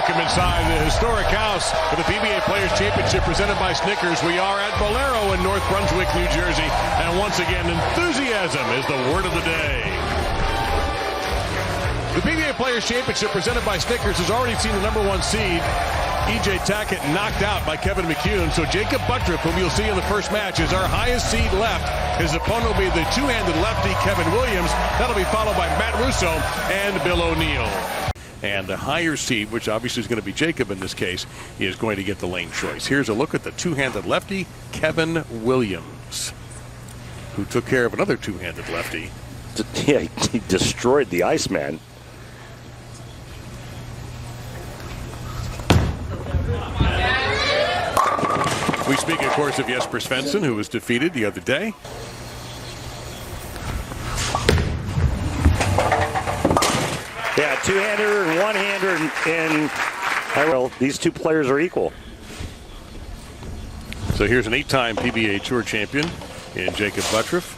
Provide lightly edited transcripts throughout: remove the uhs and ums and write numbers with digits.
Welcome inside the historic house of the PBA Players Championship presented by Snickers. We are at Bolero in North Brunswick, New Jersey. And once again, enthusiasm is the word of the day. The PBA Players Championship presented by Snickers has already seen the #1 seed, E.J. Tackett, knocked out by Kevin McCune. So Jakob Butturff, whom you'll see in the first match, is our highest seed left. His opponent will be the two-handed lefty Kevin Williams. That'll be followed by Matt Russo and Bill O'Neill. And the higher seed, which obviously is going to be Jakob in this case, is going to get the lane choice. Here's a look at the two-handed lefty, Kevin Williams, who took care of another two-handed lefty. Yeah, he destroyed the Iceman. We speak, of course, of Jesper Svensson, who was defeated the other day. Yeah, two-hander and one-hander, and well, these two players are equal. So here's an 8-time PBA Tour champion in Jakob Butturff.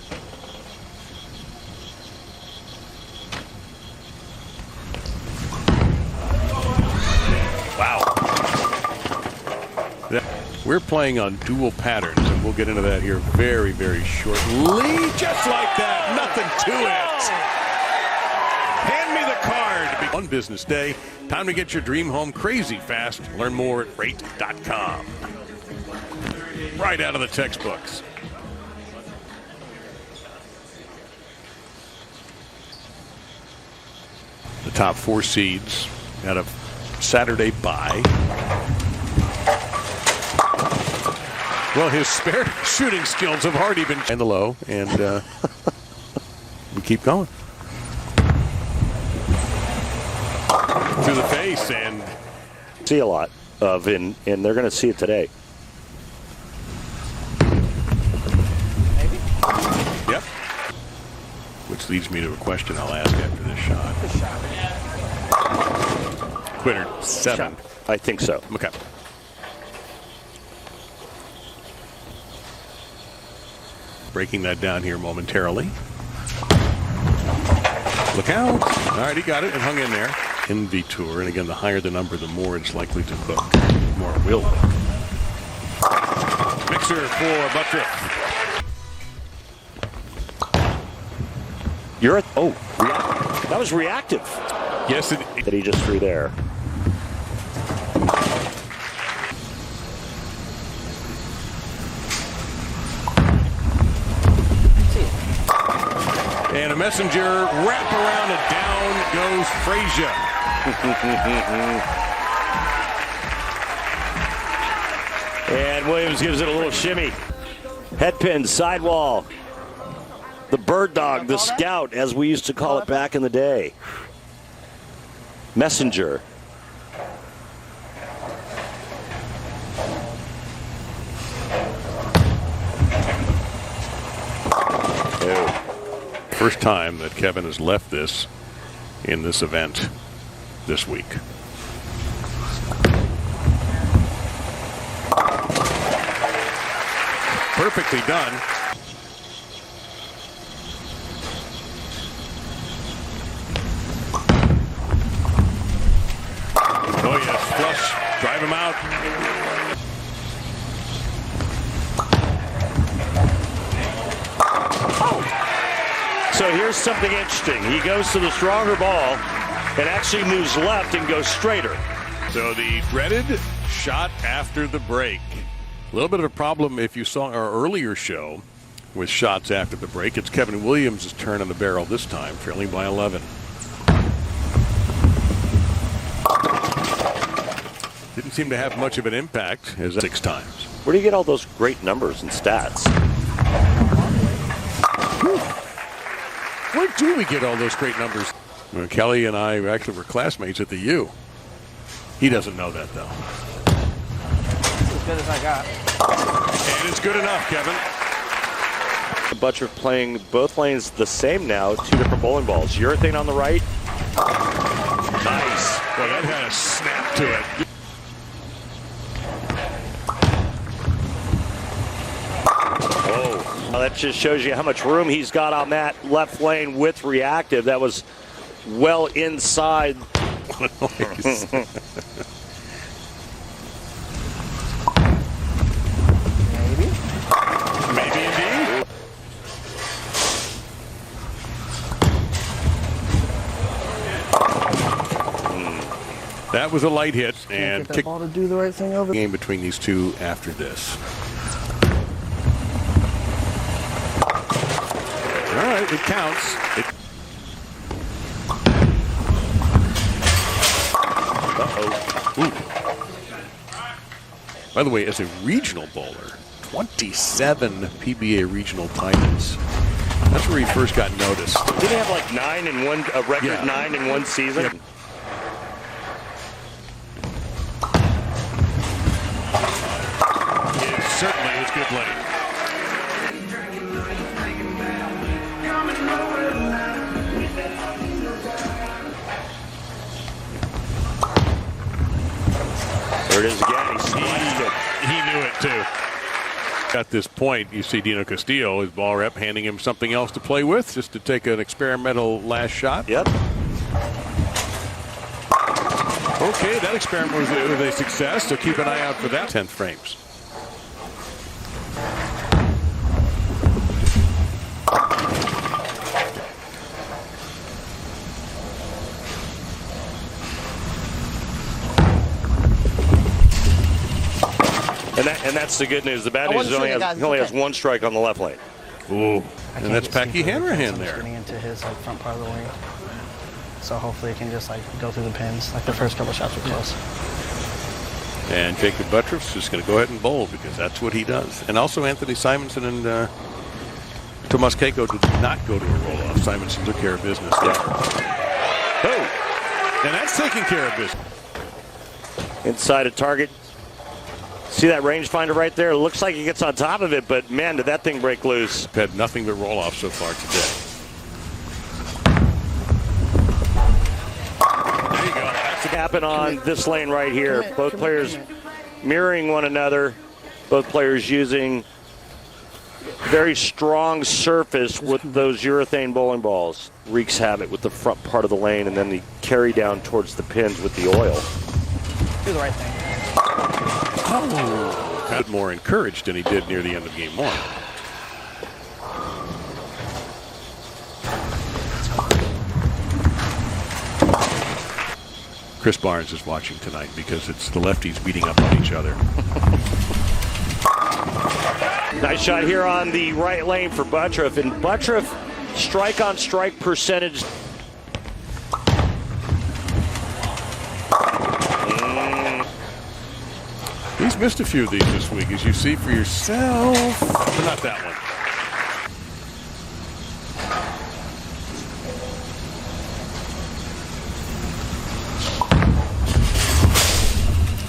Wow. We're playing on dual patterns, and we'll get into that here very, very shortly. Just like that, nothing to it. Hand me the card. One business day. Time to get your dream home crazy fast. Learn more at rate.com. Right out of the textbooks. The top 4 seeds out of Saturday bye. Well, his spare shooting skills have already been in the low, and we keep going. To the face, and see a lot of, and they're going to see it today. Maybe. Yep. Which leads me to a question I'll ask after this shot. Quitter 7. I think so. Okay. Breaking that down here momentarily. Look out. All right, he got it and hung in there. In Tour, and again, the higher the number, the more it's likely to hook. More will hook. Mixer for Butturff. You're at, oh, that was reactive. Yes, it that he just threw there. And a messenger wrap around, and down goes Frazier. And Williams gives it a little shimmy. Headpin, sidewall. The bird dog, the scout, as we used to call it back in the day. Messenger. First time that Kevin has left this in this event this week. Perfectly done. Oh yes, flush, drive him out. So here's something interesting. He goes to the stronger ball and actually moves left and goes straighter. So the dreaded shot after the break. A little bit of a problem if you saw our earlier show with shots after the break. It's Kevin Williams' turn on the barrel this time, trailing by 11. Didn't seem to have much of an impact as 6 times. Where do you get all those great numbers and stats? Where do we get all those great numbers? Well, Kelly and I actually were classmates at the U. He doesn't know that, though. As good as I got. And it's good enough, Kevin. Butturff playing both lanes the same now, 2 different bowling balls. Urethane on the right. Nice. Well, that had a snap to it. Whoa. Well, that just shows you how much room he's got on that left lane with reactive. That was well inside Illinois. Maybe indeed. That was a light hit, and get that ball to do the right thing over. Game between these two after this. All right, it counts. By the way, as a regional bowler, 27 PBA regional titles. That's where he first got noticed. Did he have like 9 in one, a record 9 in one season? Yep. It certainly is good letting. There it is again. He knew it too. At this point, you see Dino Castillo, his ball rep, handing him something else to play with, just to take an experimental last shot. Yep. Okay, that experiment was a success, so keep an eye out for that. 10 frames. And that's the good news. The bad news is he only has one strike on the left lane. Ooh, and that's Packy Hanrahan there. Getting into his front part of the lane. So hopefully he can just go through the pins. Like the first couple shots were close. And Jakob Butturff's just going to go ahead and bowl because that's what he does. And also Anthony Simonson and Tomas Keiko did not go to a roll-off. Simonson took care of business there. Oh, and that's taking care of business. Inside a target. See that rangefinder right there? It looks like he gets on top of it, but man, did that thing break loose. Had nothing but roll-off so far today. There you go. That's what happened on this lane right here. Both players mirroring one another. Both players using very strong surface with those urethane bowling balls. Wreaks havoc with the front part of the lane and then the carry down towards the pins with the oil. Do the right thing. Oh, got more encouraged than he did near the end of game 1. Chris Barnes is watching tonight because it's the lefties beating up on each other. Nice shot here on the right lane for Butturff, and Butturff strike-on-strike percentage. He's missed a few of these this week, as you see for yourself. But not that one.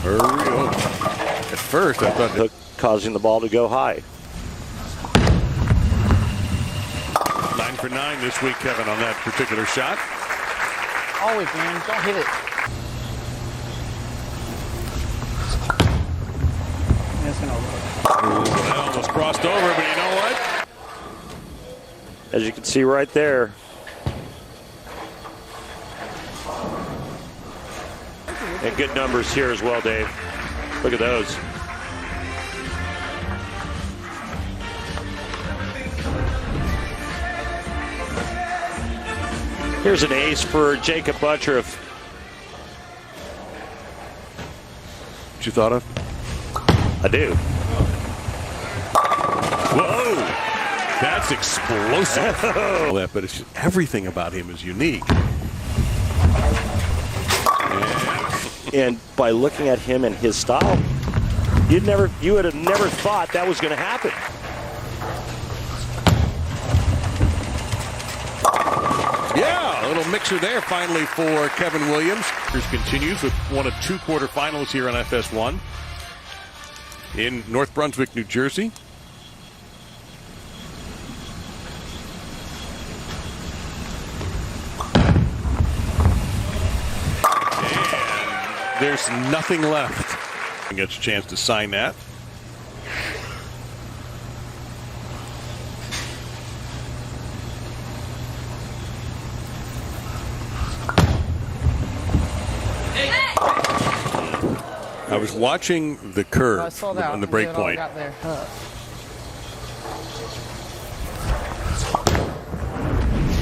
Hurry up. At first, I thought that causing the ball to go high. 9 for 9 this week, Kevin, on that particular shot. Always, man. Don't hit it. That almost crossed over, but you know what? As you can see right there. And good numbers here as well, Dave. Look at those. Here's an ace for Jakob Butturff. What you thought of? I do. Whoa! That's explosive. But it's just, everything about him is unique. And by looking at him and his style, you would have never thought that was going to happen. Yeah, a little mixer there finally for Kevin Williams. This continues with one of 2 quarterfinals here on FS1 in North Brunswick, New Jersey. And there's nothing left. He gets a chance to sign that. I was watching the curve I saw that on the break point. Got there.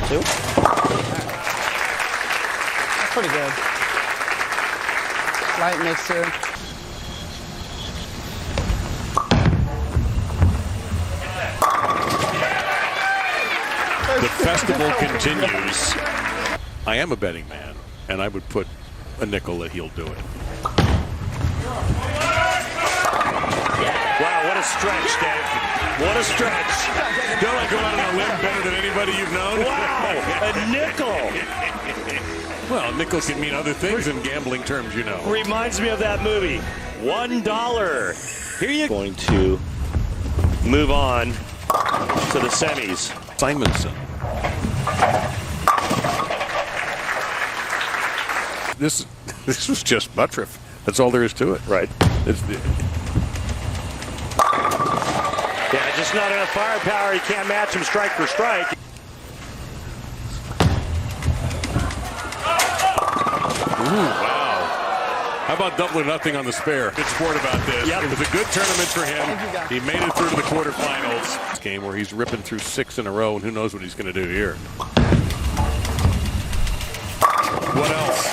Two. That's pretty good. Light mixer. The festival continues. I am a betting man, and I would put a nickel that he'll do it. Wow, what a stretch, Dave. What a stretch. Don't I go out on a limb better than anybody you've known? Wow, a nickel. Well, nickel can mean other things in gambling terms, you know. Reminds me of that movie, $1. Here you going to move on to the semis. Simonson. This was just Butturff. That's all there is to it. Right. Yeah, just not enough firepower. You can't match him strike for strike. Ooh, wow. How about double or nothing on the spare? Good sport about this. Yep. It was a good tournament for him. He made it through to the quarterfinals. This game where he's ripping through 6 in a row, and who knows what he's going to do here. What else?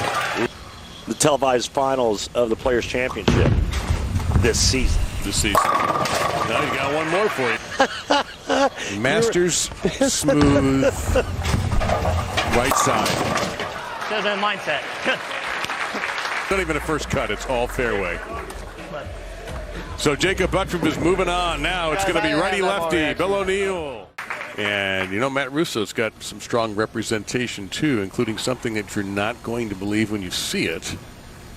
The televised finals of the Players Championship this season. Now you got one more for you. Masters smooth right side. Shows that mindset. Not even a first cut. It's all fairway. So Jakob Butturff is moving on. Now it's going to be righty-lefty, Bill O'Neill. And, you know, Matt Russo's got some strong representation, too, including something that you're not going to believe when you see it.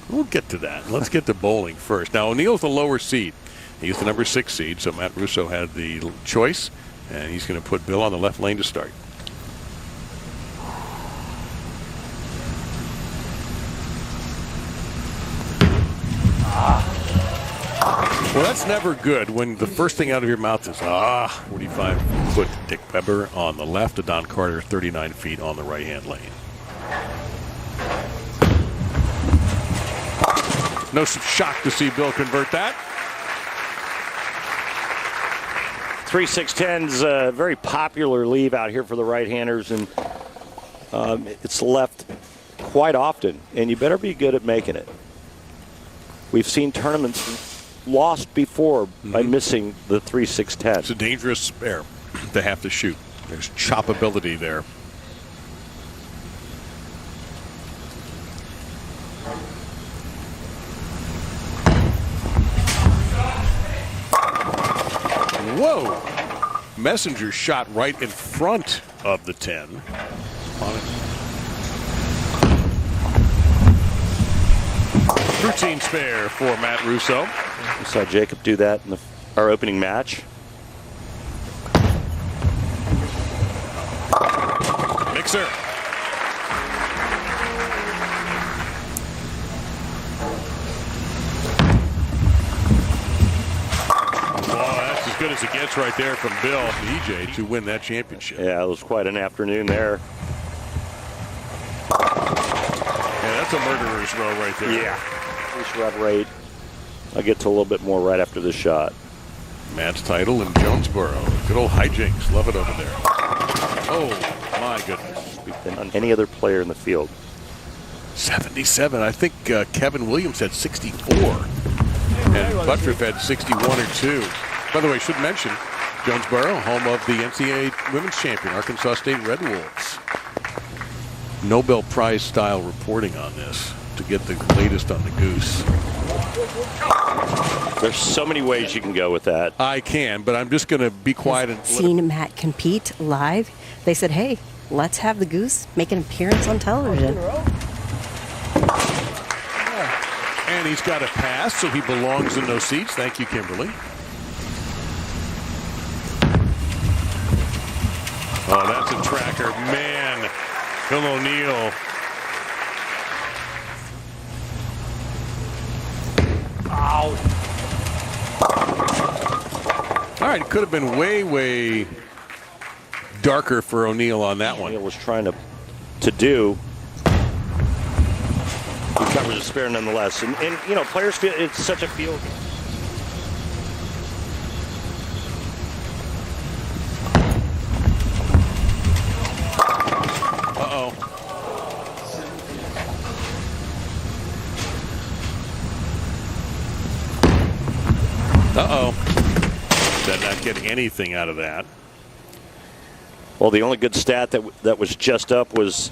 We'll get to that. Let's get to bowling first. Now, O'Neill's the lower seed. He's the number 6 seed, so Matt Russo had the choice, and he's going to put Bill on the left lane to start. Well, that's never good when the first thing out of your mouth is, 45-foot Dick Weber on the left to Don Carter, 39 feet on the right-hand lane. No shock to see Bill convert that. 3-6-10's a very popular leave out here for the right-handers, and it's left quite often, and you better be good at making it. We've seen tournaments lost before by missing the 3-6-10. It's a dangerous spare to have to shoot. There's choppability there. Whoa! Messenger shot right in front of the 10. On it. Routine spare for Matt Russo. We saw Jakob do that in our opening match. Mixer. That's as good as it gets right there from Bill EJ to win that championship. Yeah, it was quite an afternoon there. Yeah, that's a murderer's row right there. Yeah. This rev rate. I'll get to a little bit more right after this shot. Matt's title in Jonesboro. Good old hijinks. Love it over there. Oh, my goodness. Than any other player in the field. 77. I think Kevin Williams had 64. And Butturff had 61 or 2. By the way, I should mention, Jonesboro, home of the NCAA Women's Champion, Arkansas State Red Wolves. Nobel Prize style reporting on this to get the latest on the goose. There's so many ways you can go with that. I can, but I'm just going to be quiet and seen Matt compete live. They said, hey, let's have the goose make an appearance on television. And he's got a pass, so he belongs in those seats. Thank you, Kimberly. Oh, that's a tracker. Man, Bill O'Neill. Ow. All right, it could have been way, way darker for O'Neill on that one. O'Neill was trying to do. He covers a spare nonetheless. And you know, players feel it's such a field. Uh-oh. Uh-oh. Did not get anything out of that. Well, the only good stat that was just up was...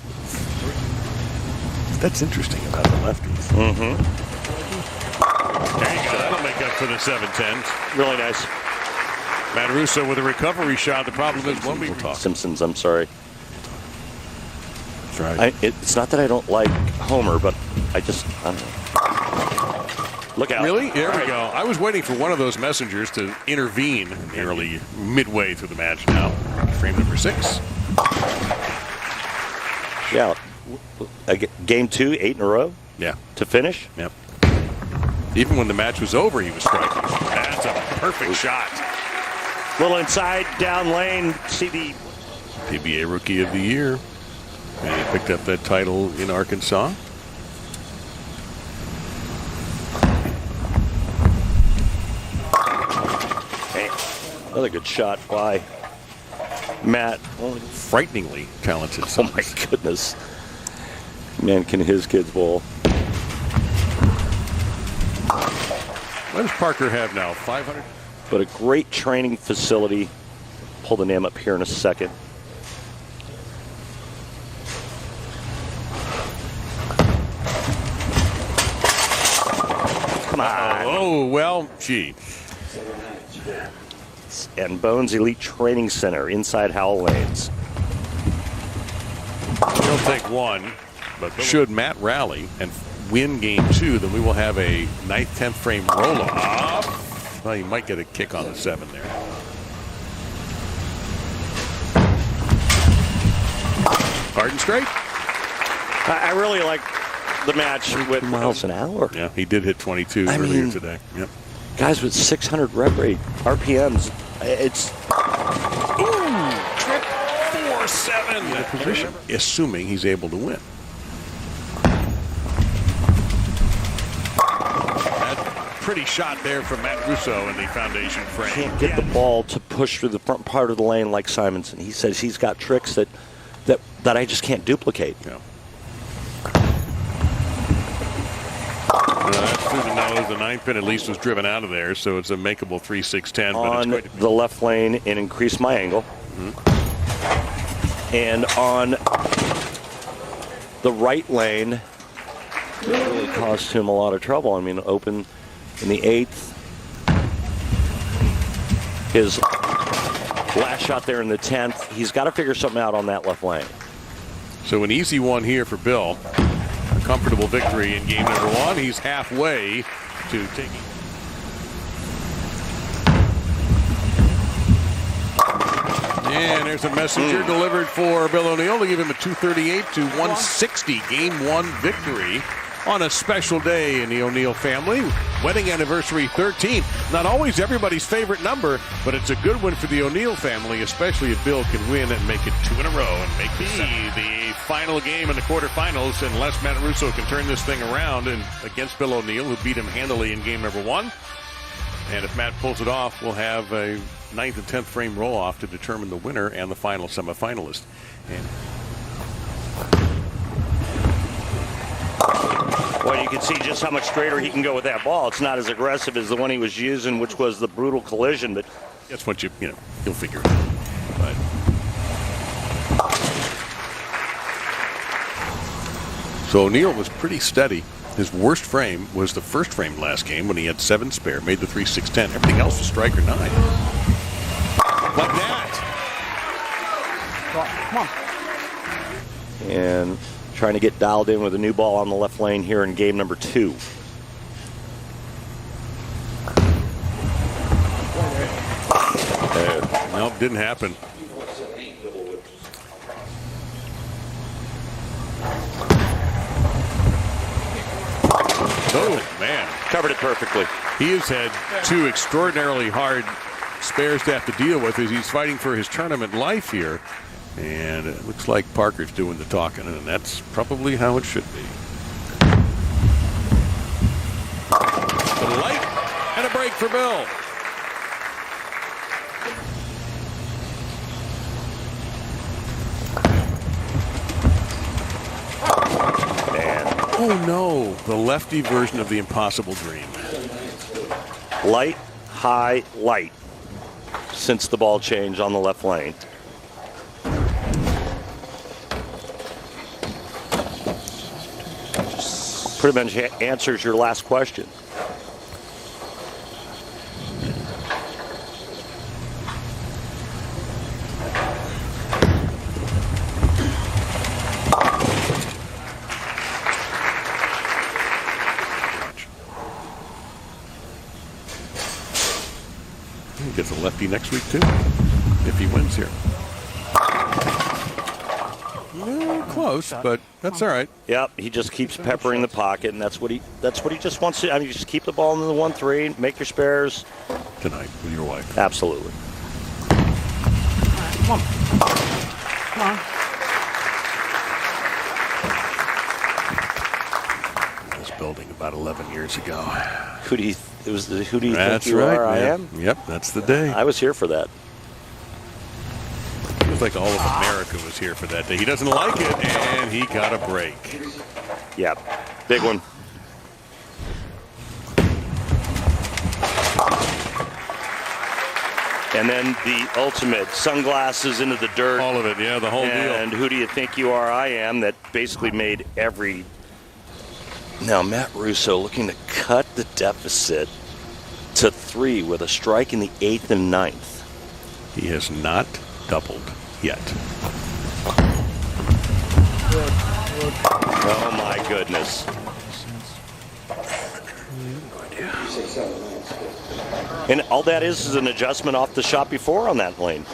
That's interesting about the lefties. Mm-hmm. There you go. That'll make up for the 7-10. Really nice. Matt Russo with a recovery shot. The problem is when we talk. Simpsons, I'm sorry. That's right. It's not that I don't like Homer, but I don't know. Look out. Really? There we go. I was waiting for one of those messengers to intervene nearly midway through the match now. Frame number 6. Yeah. Game 2, 8 in a row? Yeah. To finish? Yep. Even when the match was over, he was striking. That's a perfect shot. Little inside, down lane. See the PBA Rookie of the Year. And he picked up that title in Arkansas. Hey, another good shot by Matt. Frighteningly talented son. Oh my goodness. Man, can his kids bowl. What does Parker have now? 500? But a great training facility. Pull the name up here in a second. Come on. Oh, well, gee. And Bones Elite Training Center inside Howell Lanes. He'll take one, but should Matt rally and win game 2, then we will have a 9th, 10th frame roll-off. Well, you might get a kick on the 7 there. Hard and straight. I really like the match with miles an hour. Yeah, he did hit 22 earlier today. Yep. Guys with 600 rev rate, RPMs, it's... Ooh, trip 4-7. Position. Assuming he's able to win. Pretty shot there from Matt Russo in the foundation frame. Can't get the ball to push through the front part of the lane like Simonson. He says he's got tricks that I just can't duplicate. Yeah. That's through the nose. The 9th pin at least was driven out of there, so it's a makeable 3-6-10. On the left lane and increase my angle. Mm-hmm. And on the right lane, it really caused him a lot of trouble. I mean, open in the 8th. His last shot there in the 10th. He's got to figure something out on that left lane. So an easy one here for Bill. A comfortable victory in game number 1. He's halfway to taking. And there's a messenger delivered for Bill O'Neill to give him a 238 to 160 game 1 victory on a special day in the O'Neill family. Wedding anniversary 13. Not always everybody's favorite number, but it's a good one for the O'Neill family, especially if Bill can win and make it 2 in a row and make the final game in the quarterfinals, unless Matt Russo can turn this thing around and against Bill O'Neill, who beat him handily in game number 1. And if Matt pulls it off, we'll have a 9th and 10th frame roll-off to determine the winner and the final semifinalist. Well, you can see just how much straighter he can go with that ball. It's not as aggressive as the one he was using, which was the brutal collision. But that's what you'll figure it out. But so O'Neill was pretty steady. His worst frame was the first frame last game when he had 7 spare, made the 3-6-10. Everything else was striker 9. Like that. Come on. And trying to get dialed in with a new ball on the left lane here in game number 2. Nope, didn't happen. Oh, man. Covered it perfectly. He has had 2 extraordinarily hard spares to have to deal with as he's fighting for his tournament life here. And it looks like Parker's doing the talking, and that's probably how it should be. for Bill. Oh no, the lefty version of the impossible dream. Light, high, light since the ball changed on the left lane. Pretty much answers your last question. He gets a lefty next week too, if he wins here. Close, but that's all right. Yep, he just keeps peppering the pocket, and that's what he just wants to. I mean, just keep the ball in the 1-3, make your spares. Tonight with your wife. Absolutely. Come on. Come on. This building about 11 years ago. Who do you think you right, are? I man. am. Yep, that's the day. I was here for that. Feels like all of America was here for that day. He doesn't like it, and he got a break. Yep, big one. And then the ultimate sunglasses into the dirt. All of it, yeah, the whole deal. And who do you think you are? I am. That basically made every. Now Matt Russo looking to cut the deficit to 3 with a strike in the 8th and 9th. He has not doubled yet. Oh my goodness. And all that is an adjustment off the shot before on that lane.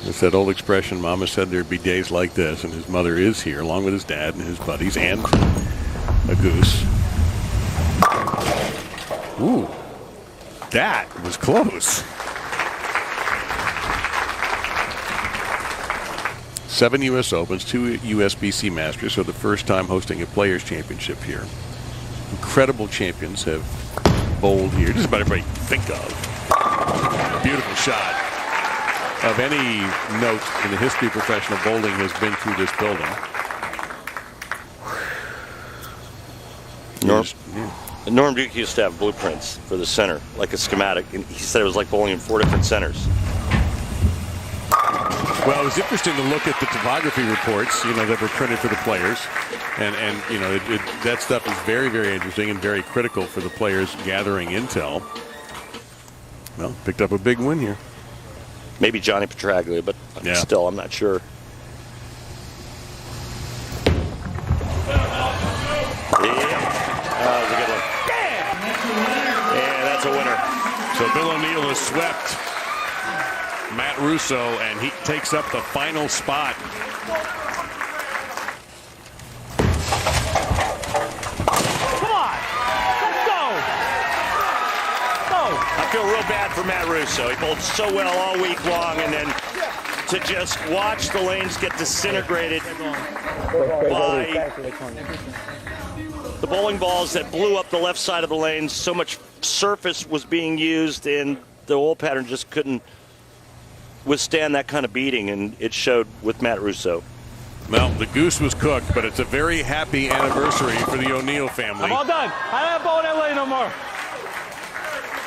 It's that old expression, Mama said there'd be days like this, and his mother is here, along with his dad and his buddies, and a goose. Ooh, that was close. 7 U.S. Opens, 2 USBC Masters, so the first time hosting a Players Championship here. Incredible champions have bowled here, just about everybody you think of. Beautiful shot of any note in the history of professional bowling has been through this building. Norm Duke used to have blueprints for the center, like a schematic, and he said it was like bowling in 4 different centers. Well, it was interesting to look at the topography reports, that were printed for the players, and that stuff is very, very interesting and very critical for the players gathering intel. Well, picked up a big win here. Maybe Johnny Petraglia, but still, I'm not sure. That was a good one. Yeah, that's a winner. So Bill O'Neill has swept Matt Russo, and he takes up the final spot. Come on. Let's go. Go. I feel real bad for Matt Russo. He bowled so well all week long, and then to just watch the lanes get disintegrated by the bowling balls that blew up the left side of the lanes. So much surface was being used, and the oil pattern just couldn't withstand that kind of beating, and it showed with Matt Russo. Well, the goose was cooked, but it's a very happy anniversary for the O'Neill family. I'm all done. I don't bowl that lane no more.